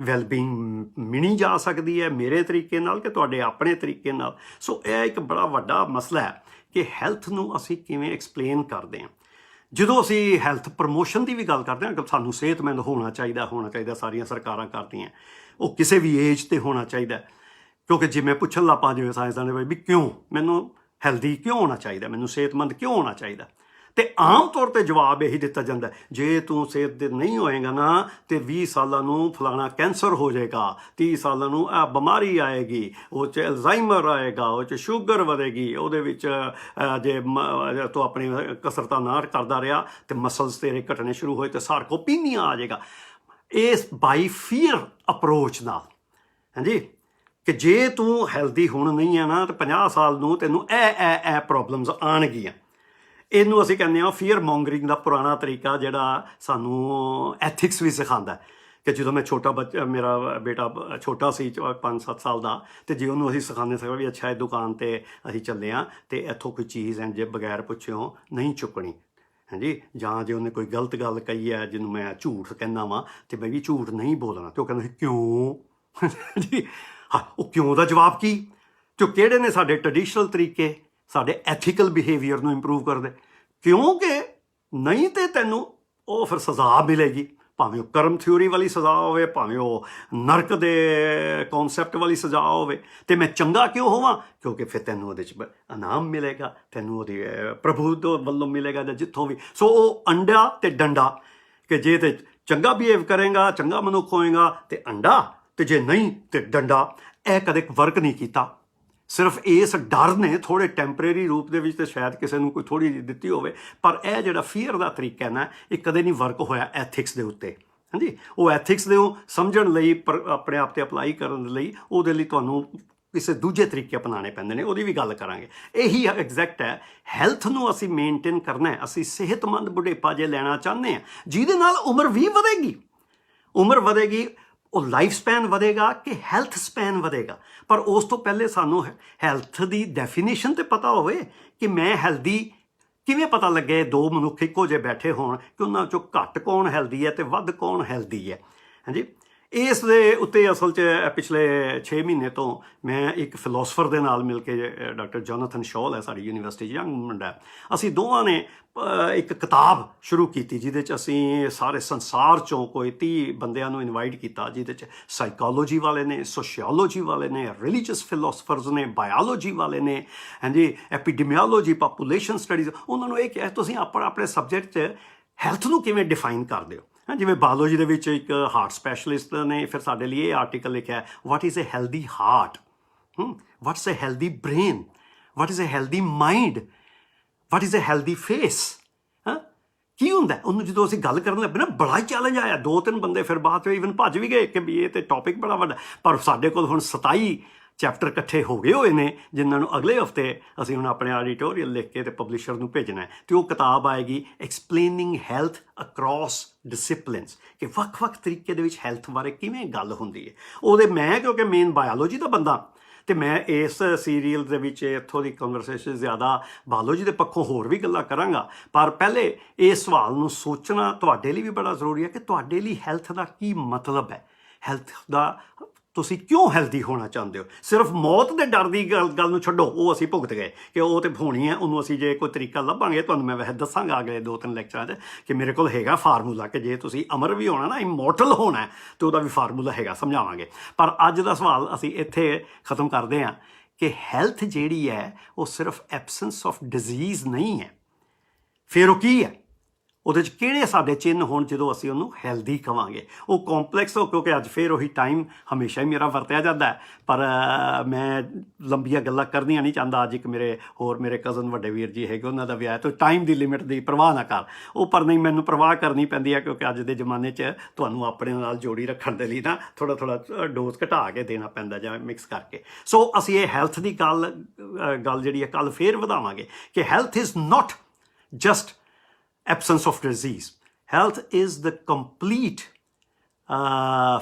[SPEAKER 1] ਵੈਲਬੀਇੰਗ ਮਿਣੀ ਜਾ ਸਕਦੀ ਹੈ ਮੇਰੇ ਤਰੀਕੇ ਨਾਲ ਕਿ ਤੁਹਾਡੇ ਆਪਣੇ ਤਰੀਕੇ ਨਾਲ। ਸੋ ਇਹ ਇੱਕ ਬੜਾ ਵੱਡਾ ਮਸਲਾ ਹੈ ਕਿ ਹੈਲਥ ਨੂੰ ਅਸੀਂ ਕਿਵੇਂ ਐਕਸਪਲੇਨ ਕਰਦੇ ਹਾਂ। ਜਦੋਂ ਅਸੀਂ ਹੈਲਥ ਪ੍ਰਮੋਸ਼ਨ ਦੀ ਵੀ ਗੱਲ ਕਰਦੇ ਹਾਂ ਕਿ ਸਾਨੂੰ ਸਿਹਤਮੰਦ ਹੋਣਾ ਚਾਹੀਦਾ, ਸਾਰੀਆਂ ਸਰਕਾਰਾਂ ਕਰਦੀਆਂ, ਉਹ ਕਿਸੇ ਵੀ ਏਜ ਤੇ ਹੋਣਾ ਚਾਹੀਦਾ। ਕਿਉਂਕਿ ਜਿਵੇਂ ਪੁੱਛਣ ਲੱਗ ਪਾ ਜਿਵੇਂ ਸਾਇੰਸਦਾਨ ਨੇ ਵੀ ਕਿਉਂ ਮੈਨੂੰ ਹੈਲਦੀ ਕਿਉਂ ਹੋਣਾ ਚਾਹੀਦਾ, ਮੈਨੂੰ ਸਿਹਤਮੰਦ ਕਿਉਂ ਹੋਣਾ ਚਾਹੀਦਾ, ਤੇ ਆਮ ਤੌਰ ਤੇ ਜਵਾਬ ਇਹੀ ਦਿੱਤਾ ਜਾਂਦਾ, ਜੇ ਤੂੰ ਸਿਹਤ ਦੇ ਨਹੀਂ ਹੋਏਗਾ ਨਾ ਤੇ 20 ਸਾਲਾਂ ਨੂੰ ਫਲਾਣਾ ਕੈਂਸਰ ਹੋ ਜਾਏਗਾ, 30 ਸਾਲਾਂ ਨੂੰ ਇਹ ਬਿਮਾਰੀ ਆਏਗੀ, ਉਹ 'ਚ ਅਲਜ਼ਾਈਮਰ ਆਏਗਾ, ਉਹ 'ਚ ਸ਼ੂਗਰ ਵਧੇਗੀ, ਉਹਦੇ ਵਿੱਚ ਜੇ ਤੂੰ ਆਪਣੀ ਕਸਰਤਾਂ ਨਾ ਕਰਦਾ ਰਿਹਾ ਤੇ ਮਸਲਸ ਤੇਰੇ ਘਟਣੇ ਸ਼ੁਰੂ ਹੋਏ ਤੇ ਸਾਰਕੋਪੀਨੀਆ ਆ ਜਾਏਗਾ। ਇਸ ਬਾਈ ਫੀਅਰ ਅਪਰੋਚ ਨਾਲ, ਹਾਂਜੀ, ਕਿ ਜੇ ਤੂੰ ਹੈਲਦੀ ਹੁਣ ਨਹੀਂ ਹੈ ਨਾ ਤਾਂ 50 ਸਾਲ ਨੂੰ ਤੈਨੂੰ ਇਹ ਪ੍ਰੋਬਲਮਸ ਆਉਣਗੀਆਂ। ਇਹਨੂੰ ਅਸੀਂ ਕਹਿੰਦੇ ਹਾਂ ਫੀਅਰ ਮੌਂਗਰਿੰਗ ਦਾ ਪੁਰਾਣਾ ਤਰੀਕਾ, ਜਿਹੜਾ ਸਾਨੂੰ ਐਥਿਕਸ ਵੀ ਸਿਖਾਉਂਦਾ ਕਿ ਜਦੋਂ ਮੈਂ ਛੋਟਾ ਬੱਚਾ, ਮੇਰਾ ਬੇਟਾ ਛੋਟਾ ਸੀ 5-7 ਸਾਲ ਦਾ, ਤੇ ਜੇ ਉਹਨੂੰ ਅਸੀਂ ਸਿਖਾਉਂਦੇ ਸੀ ਵੀ ਅੱਛਾ ਇਹ ਦੁਕਾਨ 'ਤੇ ਅਸੀਂ ਚੱਲੇ ਹਾਂ ਅਤੇ ਇੱਥੋਂ ਕੋਈ ਚੀਜ਼ ਹੈ ਜੇ ਬਗੈਰ ਪੁੱਛਿਓ ਨਹੀਂ ਚੁੱਕਣੀ, ਹਾਂਜੀ, ਜਾਂ ਜੇ ਉਹਨੇ ਕੋਈ ਗਲਤ ਗੱਲ ਕਹੀ ਹੈ ਜਿਹਨੂੰ ਮੈਂ ਝੂਠ ਕਹਿੰਦਾ ਵਾਂ ਤੇ ਮੈਂ ਵੀ ਝੂਠ ਨਹੀਂ ਬੋਲਣਾ, ਤੇ ਉਹ ਕਹਿੰਦਾ ਸੀ ਕਿਉਂ ਜੀ, ਹਾਂ, ਉਹ ਕਿਉਂ ਦਾ ਜਵਾਬ ਕੀ, ਤੇ ਕਿਹੜੇ ਨੇ ਸਾਡੇ ਟਰਡੀਸ਼ਨਲ ਤਰੀਕੇ ਸਾਡੇ ਐਥੀਕਲ ਬਿਹੇਵੀਅਰ ਨੂੰ ਇੰਪਰੂਵ ਕਰਦੇ, ਕਿਉਂਕਿ ਨਹੀਂ ਤੇ ਤੈਨੂੰ ਉਹ ਫਿਰ ਸਜ਼ਾ ਮਿਲੇਗੀ, ਭਾਵੇਂ ਉਹ ਕਰਮ ਥਿਊਰੀ ਵਾਲੀ ਸਜ਼ਾ ਹੋਵੇ, ਭਾਵੇਂ ਉਹ ਨਰਕ ਦੇ ਕੌਨਸੈਪਟ ਵਾਲੀ ਸਜ਼ਾ ਹੋਵੇ। ਤੇ ਮੈਂ ਚੰਗਾ ਕਿਉਂ ਹੋਵਾਂ, ਕਿਉਂਕਿ ਫਿਰ ਤੈਨੂੰ ਉਹਦੇ 'ਚ ਇਨਾਮ ਮਿਲੇਗਾ, ਤੈਨੂੰ ਉਹਦੀ ਪ੍ਰਭੂ ਵੱਲੋਂ ਮਿਲੇਗਾ ਜਾਂ ਜਿੱਥੋਂ ਵੀ। ਸੋ ਉਹ ਅੰਡਾ ਤੇ ਡੰਡਾ, ਕਿ ਜੇ ਤੇ ਚੰਗਾ ਬਿਹੇਵ ਕਰੇਗਾ, ਚੰਗਾ ਮਨੁੱਖ ਹੋਏਗਾ ਤੇ ਅੰਡਾ, ਤੇ ਜੇ ਨਹੀਂ ਤੇ ਡੰਡਾ। ਇਹ ਕਦੇ ਵਰਕ ਨਹੀਂ ਕੀਤਾ। ਸਿਰਫ ਇਸ ਡਰ ਨੇ ਥੋੜ੍ਹੇ ਟੈਂਪਰੇਰੀ ਰੂਪ ਦੇ ਵਿੱਚ ਤੇ ਸ਼ਾਇਦ ਕਿਸੇ ਨੂੰ ਕੋਈ ਥੋੜ੍ਹੀ ਜਿਹੀ ਦਿੱਤੀ ਹੋਵੇ, ਪਰ ਇਹ ਜਿਹੜਾ ਫੀਅਰ ਦਾ ਤਰੀਕਾ ਹੈ ਨਾ, ਇਹ ਕਦੇ ਨਹੀਂ ਵਰਕ ਹੋਇਆ ਐਥਿਕਸ ਦੇ ਉੱਤੇ, ਹਾਂਜੀ। ਉਹ ਐਥਿਕਸ ਨੂੰ ਸਮਝਣ ਲਈ, ਆਪਣੇ ਆਪ 'ਤੇ ਅਪਲਾਈ ਕਰਨ ਲਈ, ਉਹਦੇ ਲਈ ਤੁਹਾਨੂੰ ਕਿਸੇ ਦੂਜੇ ਤਰੀਕੇ ਅਪਣਾਉਣੇ ਪੈਂਦੇ ਨੇ, ਉਹਦੀ ਵੀ ਗੱਲ ਕਰਾਂਗੇ। ਇਹੀ ਐਗਜ਼ੈਕਟ ਹੈ, ਹੈਲਥ ਨੂੰ ਅਸੀਂ ਮੇਨਟੇਨ ਕਰਨਾ ਹੈ, ਅਸੀਂ ਸਿਹਤਮੰਦ ਬੁਢੇਪਾ ਜੇ ਲੈਣਾ ਚਾਹੁੰਦੇ ਹਾਂ ਜਿਹਦੇ ਨਾਲ ਉਮਰ ਵੀ ਵਧੇਗੀ, ਉਹ ਲਾਈਫ ਸਪੈਨ ਵਧੇਗਾ ਕਿ ਹੈਲਥ ਸਪੈਨ ਵਧੇਗਾ। ਪਰ ਉਸ ਤੋਂ ਪਹਿਲੇ ਸਾਨੂੰ ਹੈਲਥ ਦੀ ਡੈਫੀਨੇਸ਼ਨ ਤਾਂ ਪਤਾ ਹੋਵੇ ਕਿ ਮੈਂ ਹੈਲਦੀ ਕਿਵੇਂ ਪਤਾ ਲੱਗੇ ਦੋ ਮਨੁੱਖ ਇੱਕੋ ਜਿਹੇ ਬੈਠੇ ਹੋਣ ਕਿ ਉਹਨਾਂ 'ਚੋਂ ਘੱਟ ਕੌਣ ਹੈਲਦੀ ਹੈ ਅਤੇ ਵੱਧ ਕੌਣ ਹੈਲਦੀ ਹੈ, ਹਾਂਜੀ। ਇਸ ਦੇ ਉੱਤੇ ਅਸਲ 'ਚ ਪਿਛਲੇ 6 ਮਹੀਨੇ ਤੋਂ ਮੈਂ ਇੱਕ ਫਿਲੋਸਫਰ ਦੇ ਨਾਲ ਮਿਲ ਕੇ, ਡਾਕਟਰ ਜੋਨਾਥਨ ਸ਼ੌਲ ਹੈ ਸਾਡੀ ਯੂਨੀਵਰਸਿਟੀ 'ਚ, ਯੰਗ ਮੁੰਡਾ, ਅਸੀਂ ਦੋਵਾਂ ਨੇ ਇੱਕ ਕਿਤਾਬ ਸ਼ੁਰੂ ਕੀਤੀ ਜਿਹਦੇ 'ਚ ਅਸੀਂ ਸਾਰੇ ਸੰਸਾਰ 'ਚੋਂ ਕੋਈ 30 ਬੰਦਿਆਂ ਨੂੰ ਇਨਵਾਈਟ ਕੀਤਾ, ਜਿਹਦੇ 'ਚ ਸਾਈਕੋਲੋਜੀ ਵਾਲੇ ਨੇ, ਸੋਸ਼ੀਓਲੋਜੀ ਵਾਲੇ ਨੇ, ਰਿਲੀਜੀਅਸ ਫਿਲੋਸਫਰਸ ਨੇ, ਬਾਇਓਲੋਜੀ ਵਾਲੇ ਨੇ, ਹਾਂਜੀ, ਐਪੀਡੈਮੀਓਲੋਜੀ, ਪਾਪੂਲੇਸ਼ਨ ਸਟੱਡੀਜ਼। ਉਹਨਾਂ ਨੂੰ ਇਹ ਕਿਹਾ ਤੁਸੀਂ ਆਪਣੇ ਸਬਜੈਕਟ 'ਚ ਹੈਲਥ ਨੂੰ ਕਿਵੇਂ ਡਿਫਾਈਨ ਕਰਦੇ ਹੋ। ਜਿਵੇਂ ਬਾਇਓਲੋਜੀ ਦੇ ਵਿੱਚ ਇੱਕ ਹਾਰਟ ਸਪੈਸ਼ਲਿਸਟ ਨੇ ਫਿਰ ਸਾਡੇ ਲਈ ਇਹ ਆਰਟੀਕਲ ਲਿਖਿਆ, what is a healthy heart, what's a healthy brain, what is a healthy mind, what is a healthy face. ਕੀ ਹੁੰਦਾ ਉਹਨੂੰ ਜਦੋਂ ਅਸੀਂ ਗੱਲ ਕਰਨ ਲੱਗੇ ਨਾ, ਬੜਾ ਹੀ ਚੈਲੰਜ ਆਇਆ। 2-3 ਬੰਦੇ ਫਿਰ ਬਾਅਦ 'ਚ ਈਵਨ ਭੱਜ ਵੀ ਗਏ ਕਿ ਵੀ ਇਹ ਤਾਂ ਟੌਪਿਕ ਬੜਾ ਵੱਡਾ, ਪਰ ਸਾਡੇ ਕੋਲ ਹੁਣ 27 ਚੈਪਟਰ ਇਕੱਠੇ ਹੋ ਗਏ ਹੋਏ ਨੇ, ਜਿਨ੍ਹਾਂ ਨੂੰ ਅਗਲੇ ਹਫ਼ਤੇ ਅਸੀਂ ਹੁਣ ਆਪਣੇ ਐਡੀਟੋਰੀਅਲ ਲਿਖ ਕੇ ਤੇ ਪਬਲਿਸ਼ਰ ਨੂੰ ਭੇਜਣਾ ਹੈ, ਅਤੇ ਉਹ ਕਿਤਾਬ ਆਏਗੀ ਐਕਸਪਲੇਨਿੰਗ ਹੈਲਥ ਅਕ੍ਰੋਸ ਡਿਸਿਪਲਿਨਸ, ਕਿ ਵੱਖ-ਵੱਖ ਤਰੀਕੇ ਦੇ ਵਿੱਚ ਹੈਲਥ ਬਾਰੇ ਕਿਵੇਂ ਗੱਲ ਹੁੰਦੀ ਹੈ। ਉਹਦੇ ਮੈਂ ਕਿਉਂਕਿ ਮੇਨ ਬਾਇਓਲੋਜੀ ਦਾ ਬੰਦਾ, ਅਤੇ ਮੈਂ ਇਸ ਸੀਰੀਅਲ ਦੇ ਵਿੱਚ ਇੱਥੋਂ ਦੀ ਕਨਵਰਸੇਸ਼ਨ ਜ਼ਿਆਦਾ ਬਾਇਓਲੋਜੀ ਦੇ ਪੱਖੋਂ ਹੋਰ ਵੀ ਗੱਲਾਂ ਕਰਾਂਗਾ, ਪਰ ਪਹਿਲੇ ਇਸ ਸਵਾਲ ਨੂੰ ਸੋਚਣਾ ਤੁਹਾਡੇ ਲਈ ਵੀ ਬੜਾ ਜ਼ਰੂਰੀ ਹੈ ਕਿ ਤੁਹਾਡੇ ਲਈ ਹੈਲਥ ਦਾ ਕੀ ਮਤਲਬ ਹੈ, ਹੈਲਥ ਦਾ ਤੁਸੀਂ ਕਿਉਂ ਹੈਲਦੀ ਹੋਣਾ ਚਾਹੁੰਦੇ ਹੋ। ਸਿਰਫ ਮੌਤ ਦੇ ਡਰ ਦੀ ਗੱਲ ਨੂੰ ਛੱਡੋ, ਉਹ ਅਸੀਂ ਭੁਗਤ ਗਏ ਕਿ ਉਹ ਤਾਂ ਹੋਣੀ ਹੈ, ਉਹਨੂੰ ਅਸੀਂ ਜੇ ਕੋਈ ਤਰੀਕਾ ਲੱਭਾਂਗੇ, ਤੁਹਾਨੂੰ ਮੈਂ ਵੈਸੇ ਦੱਸਾਂਗਾ ਅਗਲੇ 2-3 ਲੈਕਚਰਾਂ 'ਚ ਕਿ ਮੇਰੇ ਕੋਲ ਹੈਗਾ ਫਾਰਮੂਲਾ, ਕਿ ਜੇ ਤੁਸੀਂ ਅਮਰ ਵੀ ਹੋਣਾ ਨਾ, ਇਮੋਰਟਲ ਹੋਣਾ, ਅਤੇ ਉਹਦਾ ਵੀ ਫਾਰਮੂਲਾ ਹੈਗਾ, ਸਮਝਾਵਾਂਗੇ। ਪਰ ਅੱਜ ਦਾ ਸਵਾਲ ਅਸੀਂ ਇੱਥੇ ਖ਼ਤਮ ਕਰਦੇ ਹਾਂ ਕਿ ਹੈਲਥ ਜਿਹੜੀ ਹੈ ਉਹ ਸਿਰਫ ਐਬਸੈਂਸ ਆਫ ਡਿਜ਼ੀਜ਼ ਨਹੀਂ ਹੈ। ਫਿਰ ਉਹ ਕੀ ਹੈ, ਉਹਦੇ 'ਚ ਕਿਹੜੇ ਸਾਡੇ ਚਿੰਨ੍ਹ ਹੋਣ ਜਦੋਂ ਅਸੀਂ ਉਹਨੂੰ ਹੈਲਦੀ ਕਹਾਂਗੇ। ਉਹ ਕੰਪਲੈਕਸ ਹੋ, ਕਿਉਂਕਿ ਅੱਜ ਫਿਰ ਉਹੀ ਟਾਈਮ ਹਮੇਸ਼ਾ ਹੀ ਮੇਰਾ ਵਰਤਿਆ ਜਾਂਦਾ, ਪਰ ਮੈਂ ਲੰਬੀਆਂ ਗੱਲਾਂ ਕਰਨੀਆਂ ਨਹੀਂ ਚਾਹੁੰਦਾ। ਅੱਜ ਇੱਕ ਮੇਰੇ ਕਜ਼ਨ ਵੱਡੇ ਵੀਰ ਜੀ ਹੈਗੇ, ਉਹਨਾਂ ਦਾ ਵਿਆਹ, ਤਾਂ ਟਾਈਮ ਦੀ ਲਿਮਿਟ ਦੀ ਪਰਵਾਹ ਨਾ ਕਰ, ਉਹ ਪਰ ਨਹੀਂ ਮੈਨੂੰ ਪਰਵਾਹ ਕਰਨੀ ਪੈਂਦੀ ਹੈ, ਕਿਉਂਕਿ ਅੱਜ ਦੇ ਜ਼ਮਾਨੇ 'ਚ ਤੁਹਾਨੂੰ ਆਪਣੇ ਨਾਲ ਜੋੜੀ ਰੱਖਣ ਦੇ ਲਈ ਨਾ ਥੋੜ੍ਹਾ ਡੋਜ਼ ਘਟਾ ਕੇ ਦੇਣਾ ਪੈਂਦਾ ਜਾਂ ਮਿਕਸ ਕਰਕੇ। ਸੋ ਅਸੀਂ ਇਹ ਹੈਲਥ ਦੀ ਗੱਲ ਜਿਹੜੀ ਹੈ ਕੱਲ੍ਹ ਫੇਰ ਵਧਾਵਾਂਗੇ ਕਿ health is not just absence of disease. Health is the complete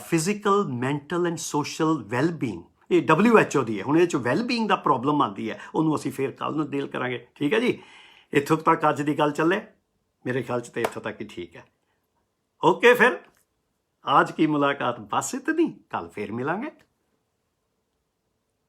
[SPEAKER 1] physical, mental and social well-being. ਇਹ WHO ਦੀ ਹੈ। ਹੁਣ ਇਹ 'ਚ ਵੈਲਬੀਂਗ ਦਾ ਪ੍ਰੋਬਲਮ ਆਉਂਦੀ ਹੈ, ਉਹਨੂੰ ਅਸੀਂ ਫਿਰ ਕੱਲ੍ਹ ਨੂੰ ਡੀਲ ਕਰਾਂਗੇ, ਠੀਕ ਹੈ ਜੀ। ਇੱਥੋਂ ਤੱਕ ਅੱਜ ਦੀ ਗੱਲ ਚੱਲੇ, ਮੇਰੇ ਖਿਆਲ 'ਚ ਤਾਂ ਇੱਥੋਂ ਤੱਕ ਹੀ ਠੀਕ ਹੈ। ਓਕੇ, ਫਿਰ आज की मुलाकात बस इतनी, कल फिर मिलांगे।